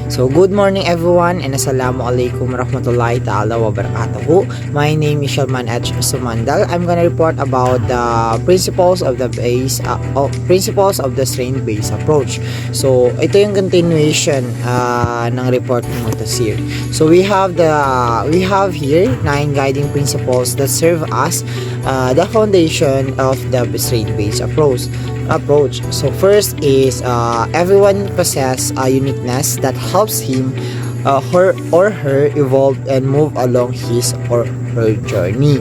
So good morning everyone and assalamualaikum warahmatullahi ta'ala wabarakatuh. My name is Shalman H. Sumandal. I'm gonna report about the principles of the strain-based approach. So ito yung continuation ng report mo to sir. So we have here 9 guiding principles that serve as the foundation of the strain-based approach. So first is everyone possess a uniqueness that helps him or her evolve and move along his or her journey.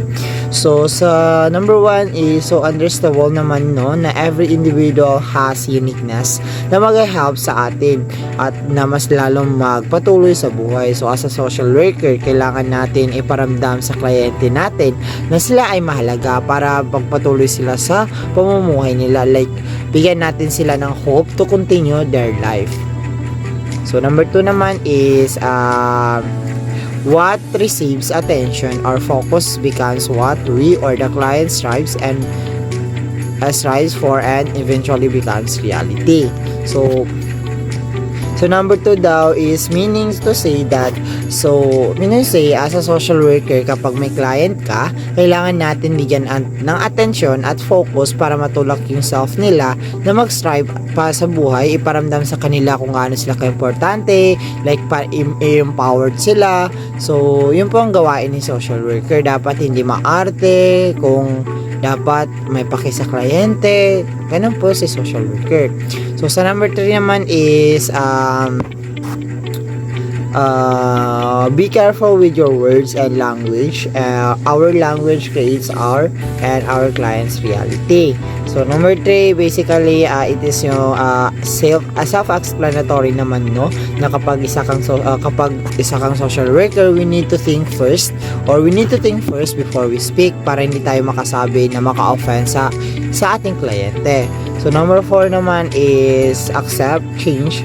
So sa number 1 is so understandable naman na every individual has uniqueness na mag-help sa atin at na mas lalong magpatuloy sa buhay. So as a social worker, kailangan natin iparamdam sa kliyente natin na sila ay mahalaga para pagpatuloy sila sa pamumuhay nila, like bigyan natin sila ng hope to continue their life. So number 2 naman is what receives attention or focus becomes what we or the client strives for and eventually becomes reality. So number 2 daw is meaning to say as a social worker, kapag may client ka, kailangan natin bigyan ng attention at focus para matulak yung self nila na mag-strive pa sa buhay, iparamdam sa kanila kung gaano sila ka-importante, like empowered sila. So yun po ang gawain ni social worker. Dapat hindi maarte, kung dapat may paki sa kliyente, ganun po si social worker. So sa number 3 naman is be careful with your words and language. Our language creates our client's reality. So number 3, basically it is yung self-explanatory naman na kapag isa kang social worker, we need to think first before we speak para hindi tayo makasabi na maka-offend sa ating kliyente. So number 4 naman is accept change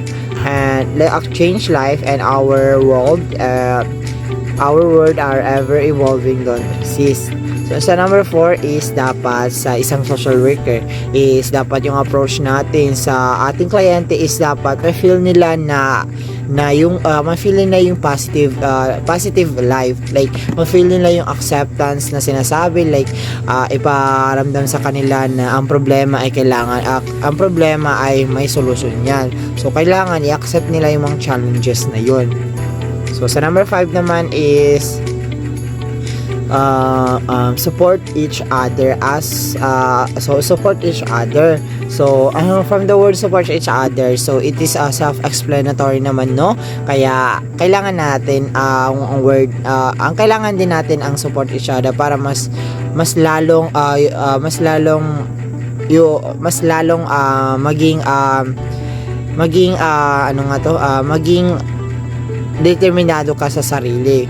life and our world are ever evolving, don't resist. So sa number 4 is dapat sa isang social worker is dapat yung approach natin sa ating kliyente is dapat ma-feel nila na yung ma-feel nila yung positive life, like ma-feel nila yung acceptance na sinasabi, like iparamdam sa kanila na ang problema ay may solusyon yan. So kailangan i-accept nila yung mga challenges na yun. So sa number 5 naman is support each other support each other. So from the word support each other, so it is self-explanatory naman, kaya kailangan natin ang kailangan din natin ang support each other para mas lalong maging determinado ka sa sarili.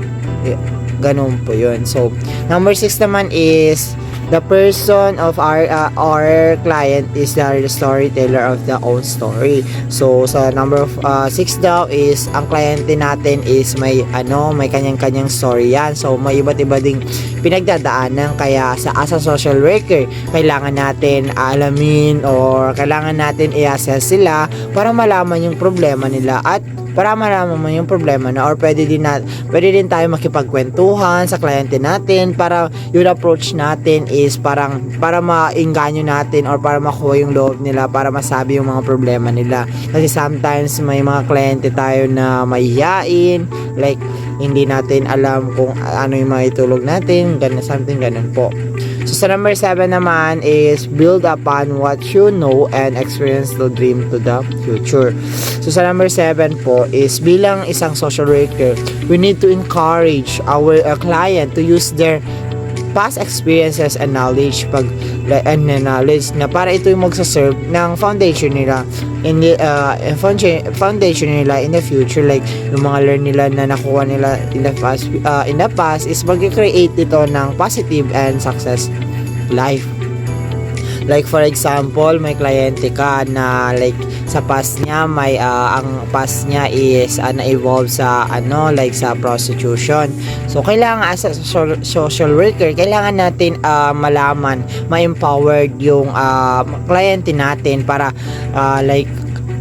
Ganun po yun. So number 6 naman is the person of our client is the storyteller of the own story. So sa number 6 daw is ang kliyente natin is may kanyang-kanyang story yan. So may iba't iba ding pinagdadaanan, kaya as a social worker, kailangan natin alamin or kailangan natin i-assess sila para malaman yung problema nila at para malaman mo yung problema na, or pwede din tayo makipagkwentuhan sa kliyente natin para yung approach natin is para maingganyo natin or para makuha yung loob nila, para masabi yung mga problema nila. Kasi sometimes may mga kliyente tayo na mahihiyain, like hindi natin alam kung ano yung maitulog natin, something ganun po. So sa number 7 naman is build upon what you know and experience to dream to the future. So sa number 7 po is bilang isang social worker, we need to encourage our client to use their past experiences and knowledge na para ito yung magsaserve ng foundation nila in the future, like yung mga learn nila na nakuha nila in the past is mag-create ito ng positive and success life. Like for example, may kliyente ka na like sa past niya ang past niya is na-evolve sa sa prostitution. So kailangan as a social worker, kailangan natin malaman, ma-empowered yung kliyente natin para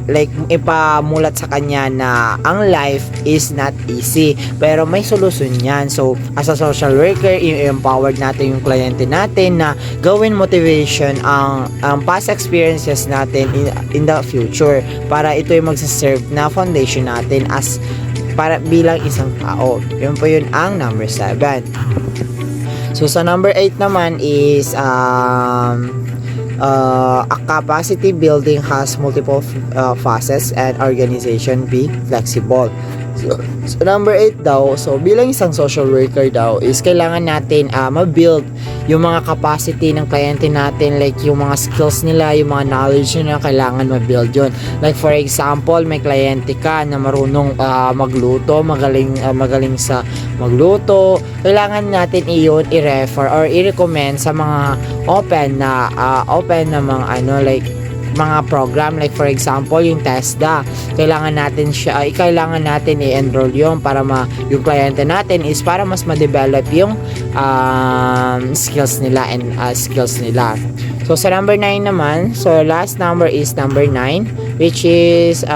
like ipamulat sa kanya na ang life is not easy, pero may solusyon yan. So as a social worker, i-empower natin yung kliyente natin na gawin motivation ang past experiences natin in the future, para ito yung magsaserve na foundation natin as para bilang isang tao. Yun po yun ang number 7. So sa number 8 naman is a capacity building has multiple phases and organization be flexible. So number 8 daw, so bilang isang social worker daw is kailangan natin ma-build yung mga capacity ng kliyente natin, like yung mga skills nila, yung mga knowledge nila, kailangan ma-build yun. Like for example, may kliyente ka na marunong magluto, magaling sa magluto, kailangan natin iyon i-refer or i-recommend sa mga open na mga like mga program, like for example yung TESDA, kailangan natin i-enroll yung para yung kliyente natin is para mas ma-develop yung skills nila. So sa number 9 naman, so last number is number 9, which is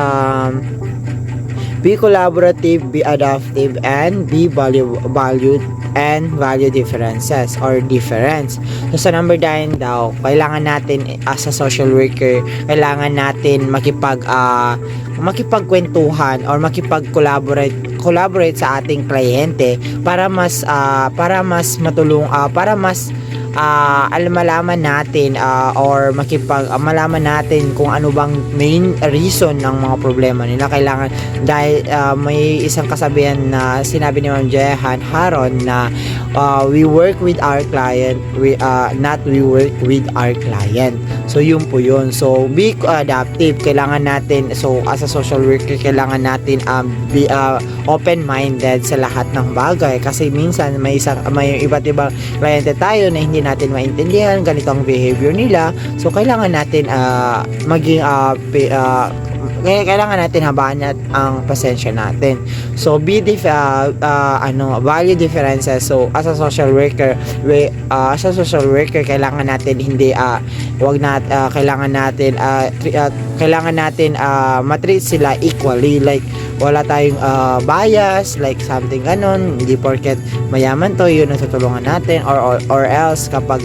be collaborative, be adaptive, and be valued and value differences or difference. So sa number 9 daw, kailangan natin as a social worker, kailangan natin makipagkwentuhan or makipag-collaborate sa ating kliyente para mas malaman natin or malaman natin kung ano bang main reason ng mga problema nila. Kailangan, dahil may isang kasabihan na sinabi ni Ma'am Jehan Haron na we work with our client, we work with our client. So yun po yun. So be adaptive, kailangan natin, so as a social worker, kailangan natin be open-minded sa lahat ng bagay, kasi minsan may iba't ibang kliyente tayo na hindi natin maintindihan ganito ang behavior nila. So kailangan natin kailangan natin habaan ang pasensya natin. So value differences. So as a social worker, kailangan natin matreat sila equally, like wala tayong bias, like something ganon. Hindi porket mayaman to, yun ang tutulungan natin, or else kapag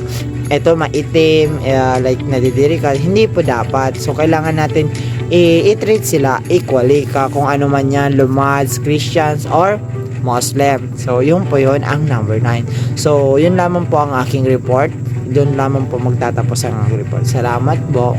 eto maitim, like nadidiri ka, hindi po dapat. So kailangan natin i-treat sila equally, kung ano man yan, Lumads, Christians, or Muslim. So yun po yun ang number 9. So yun lamang po ang aking report. Doon lamang po magtatapos ang aking report. Salamat po.